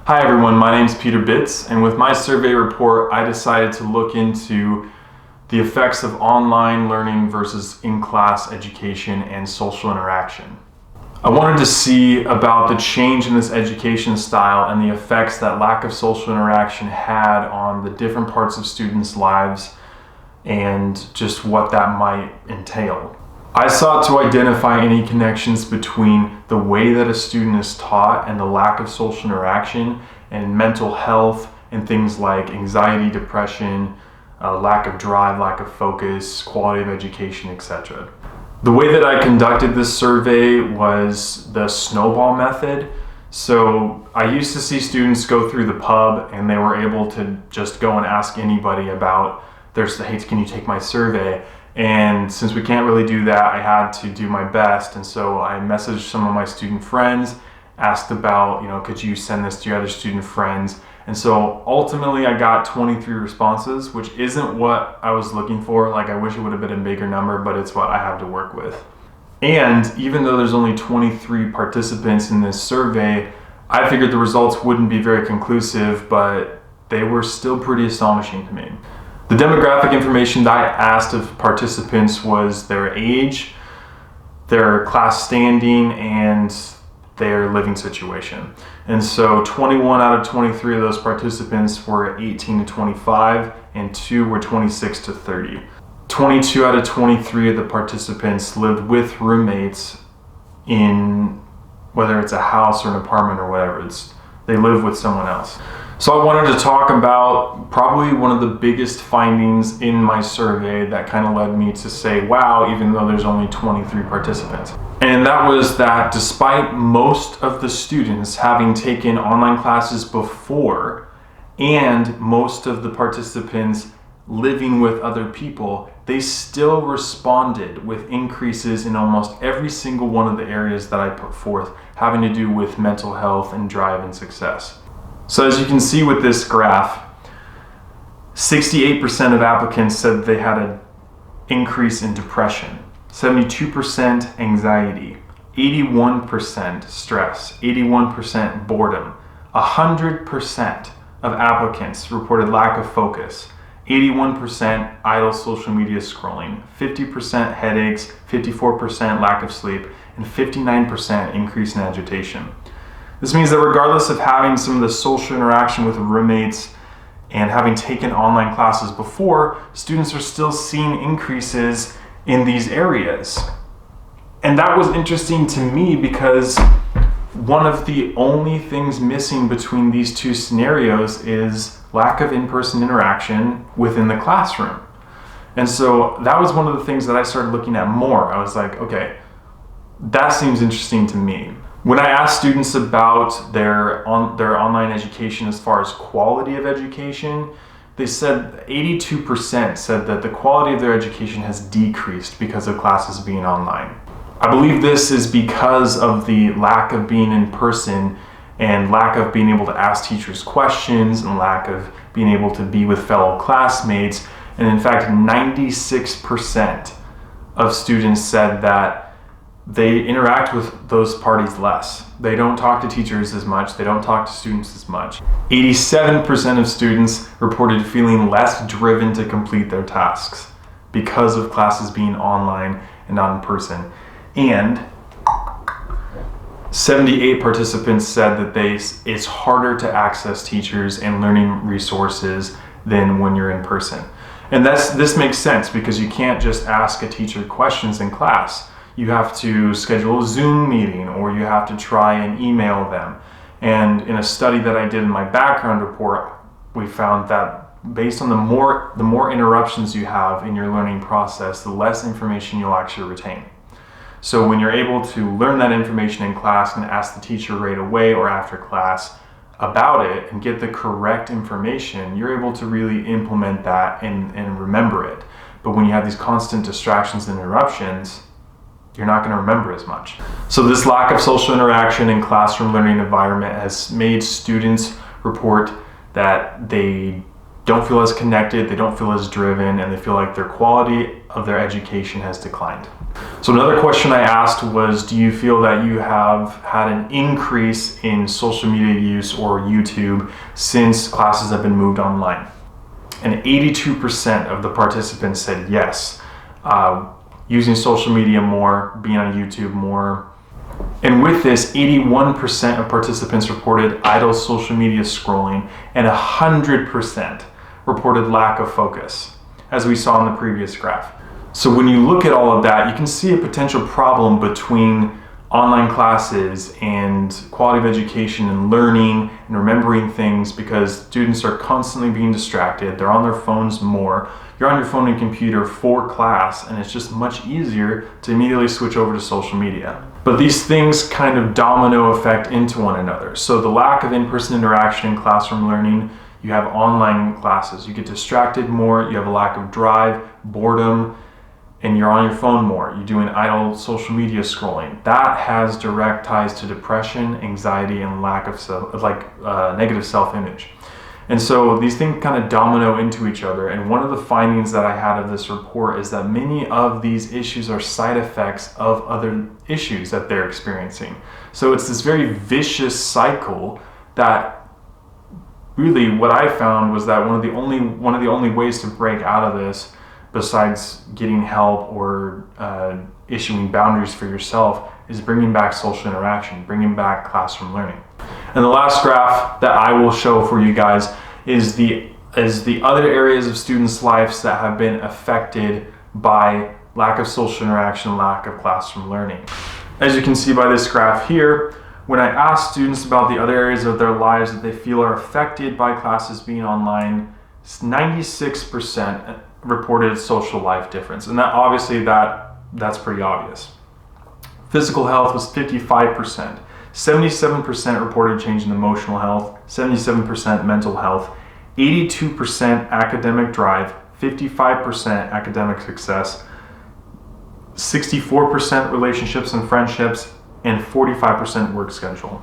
Hi everyone, my name is Peter Bitts, and with my survey report, I decided to look into the effects of online learning versus in-class education and social interaction. I wanted to see about the change in this education style and the effects that lack of social interaction had on the different parts of students' lives and just what that might entail. I sought to identify any connections between the way that a student is taught and the lack of social interaction and mental health and things like anxiety, depression, lack of drive, lack of focus, quality of education, etc. The way that I conducted this survey was the snowball method. So I used to see students go through the pub and they were able to just go and ask anybody about hey, can you take my survey? And since we can't really do that, I had to do my best. And so I messaged some of my student friends, asked about, could you send this to your other student friends? And so ultimately I got 23 responses, which isn't what I was looking for. Like, I wish it would have been a bigger number, but it's what I have to work with. And even though there's only 23 participants in this survey, I figured the results wouldn't be very conclusive, but they were still pretty astonishing to me. The demographic information that I asked of participants was their age, their class standing, and their living situation. And so 21 out of 23 of those participants were 18 to 25, and 2 were 26 to 30. 22 out of 23 of the participants lived with roommates in, whether it's a house or an apartment or whatever, they live with someone else. So I wanted to talk about probably one of the biggest findings in my survey that kind of led me to say, wow, even though there's only 23 participants. And that was that despite most of the students having taken online classes before and most of the participants living with other people, they still responded with increases in almost every single one of the areas that I put forth, having to do with mental health and drive and success. So as you can see with this graph, 68% of applicants said they had an increase in depression, 72% anxiety, 81% stress, 81% boredom, 100% of applicants reported lack of focus, 81% idle social media scrolling, 50% headaches, 54% lack of sleep, and 59% increase in agitation. This means that regardless of having some of the social interaction with roommates and having taken online classes before, students are still seeing increases in these areas. And that was interesting to me because one of the only things missing between these two scenarios is lack of in-person interaction within the classroom. And so that was one of the things that I started looking at more. I was like, okay, that seems interesting to me. When I asked students about their online education as far as quality of education, they said 82% said that the quality of their education has decreased because of classes being online. I believe this is because of the lack of being in person and lack of being able to ask teachers questions and lack of being able to be with fellow classmates. And in fact, 96% of students said that they interact with those parties less. They don't talk to teachers as much. They don't talk to students as much. 87% of students reported feeling less driven to complete their tasks because of classes being online and not in person. And 78 participants said that it's harder to access teachers and learning resources than when you're in person. And this makes sense because you can't just ask a teacher questions in class. You have to schedule a Zoom meeting or you have to try and email them. And in a study that I did in my background report, we found that based on the more interruptions you have in your learning process, the less information you'll actually retain. So when you're able to learn that information in class and ask the teacher right away or after class about it and get the correct information, you're able to really implement that and remember it. But when you have these constant distractions and interruptions, you're not going to remember as much. So this lack of social interaction in classroom learning environment has made students report that they don't feel as connected, they don't feel as driven, and they feel like their quality of their education has declined. So another question I asked was, do you feel that you have had an increase in social media use or YouTube since classes have been moved online? And 82% of the participants said yes, using social media more, being on YouTube more. And with this, 81% of participants reported idle social media scrolling, and 100% reported lack of focus, as we saw in the previous graph. So when you look at all of that, you can see a potential problem between online classes and quality of education and learning and remembering things, because students are constantly being distracted. They're on their phones more. You're on your phone and computer for class, and it's just much easier to immediately switch over to social media. But these things kind of domino effect into one another. So the lack of in-person interaction in classroom learning, you have online classes. You get distracted more, you have a lack of drive, boredom, and you're on your phone more. You're doing idle social media scrolling. That has direct ties to depression, anxiety, and lack of negative self-image. And so these things kind of domino into each other. And one of the findings that I had of this report is that many of these issues are side effects of other issues that they're experiencing. So it's this very vicious cycle that really what I found was that one of the only ways to break out of this, besides getting help or issuing boundaries for yourself, is bringing back social interaction, bringing back classroom learning. And the last graph that I will show for you guys is the other areas of students' lives that have been affected by lack of social interaction, lack of classroom learning. As you can see by this graph here, when I asked students about the other areas of their lives that they feel are affected by classes being online, 96% reported social life difference. And that obviously that's pretty obvious. Physical health was 55%. 77% reported change in emotional health, 77% mental health, 82% academic drive, 55% academic success, 64% relationships and friendships, and 45% work schedule.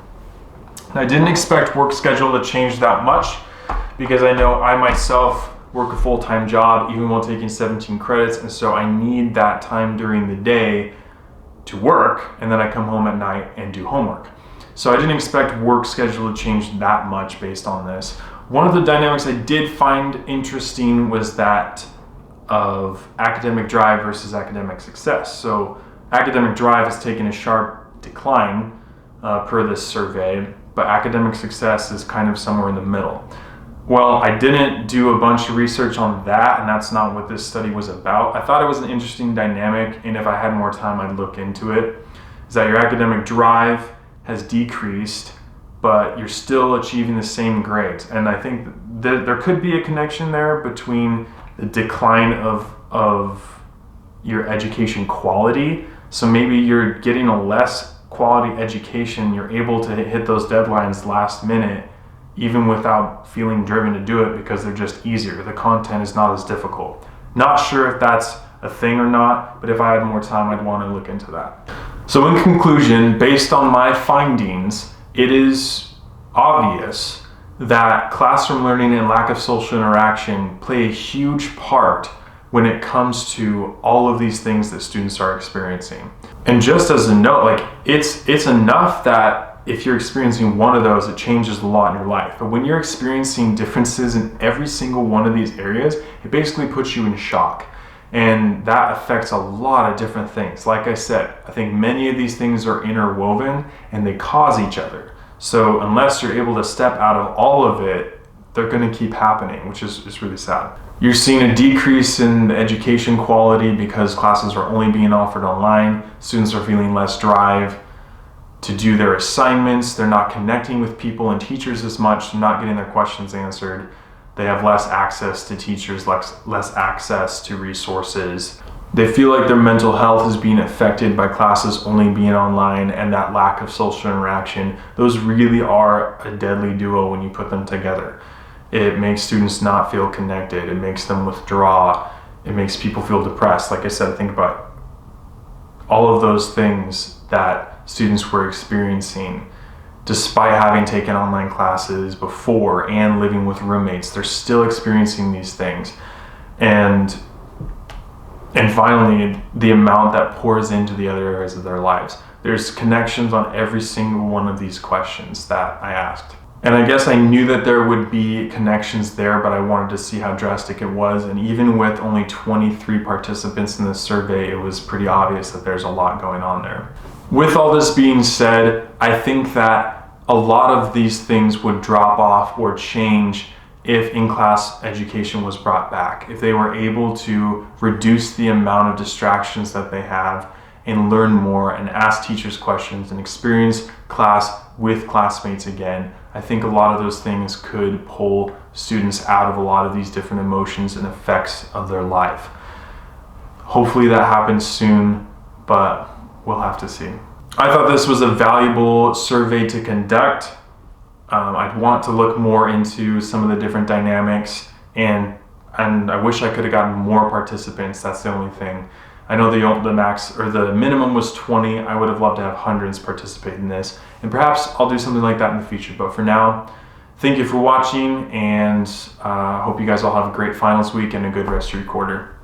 Now, I didn't expect work schedule to change that much, because I know I myself work a full-time job even while taking 17 credits, and so I need that time during the day to work, and then I come home at night and do homework. So I didn't expect work schedule to change that much based on this. One of the dynamics I did find interesting was that of academic drive versus academic success. So academic drive has taken a sharp decline per this survey, but academic success is kind of somewhere in the middle. Well, I didn't do a bunch of research on that, and that's not what this study was about. I thought it was an interesting dynamic, and if I had more time, I'd look into it. Is that your academic drive has decreased, but you're still achieving the same grades. And I think there could be a connection there between the decline of your education quality. So maybe you're getting a less quality education, you're able to hit those deadlines last minute, even without feeling driven to do it, because they're just easier. The content is not as difficult. Not sure if that's a thing or not, but if I had more time, I'd want to look into that. So in conclusion, based on my findings, it is obvious that classroom learning and lack of social interaction play a huge part when it comes to all of these things that students are experiencing. And just as a note, it's enough that if you're experiencing one of those, it changes a lot in your life. But when you're experiencing differences in every single one of these areas, it basically puts you in shock. And that affects a lot of different things. Like I said, I think many of these things are interwoven and they cause each other. So unless you're able to step out of all of it, they're going to keep happening, which is really sad. You're seeing a decrease in the education quality because classes are only being offered online. Students are feeling less drive to do their assignments. They're not connecting with people and teachers as much. They're not getting their questions answered. They have less access to teachers, less access to resources. They feel like their mental health is being affected by classes only being online and that lack of social interaction. Those really are a deadly duo when you put them together. It makes students not feel connected. It makes them withdraw. It makes people feel depressed. Like I said, think about all of those things that students were experiencing despite having taken online classes before and living with roommates. They're still experiencing these things. And And finally, the amount that pours into the other areas of their lives. There's connections on every single one of these questions that I asked. And I guess I knew that there would be connections there, but I wanted to see how drastic it was. And even with only 23 participants in this survey, it was pretty obvious that there's a lot going on there. With all this being said, I think that a lot of these things would drop off or change if in-class education was brought back. If they were able to reduce the amount of distractions that they have and learn more and ask teachers questions and experience class with classmates again, I think a lot of those things could pull students out of a lot of these different emotions and effects of their life. Hopefully that happens soon, but we'll have to see. I thought this was a valuable survey to conduct. I'd want to look more into some of the different dynamics, and I wish I could have gotten more participants. That's the only thing. I know the max or the minimum was 20. I would have loved to have hundreds participate in this, and perhaps I'll do something like that in the future. But for now, thank you for watching, and hope you guys all have a great finals week and a good rest of your quarter.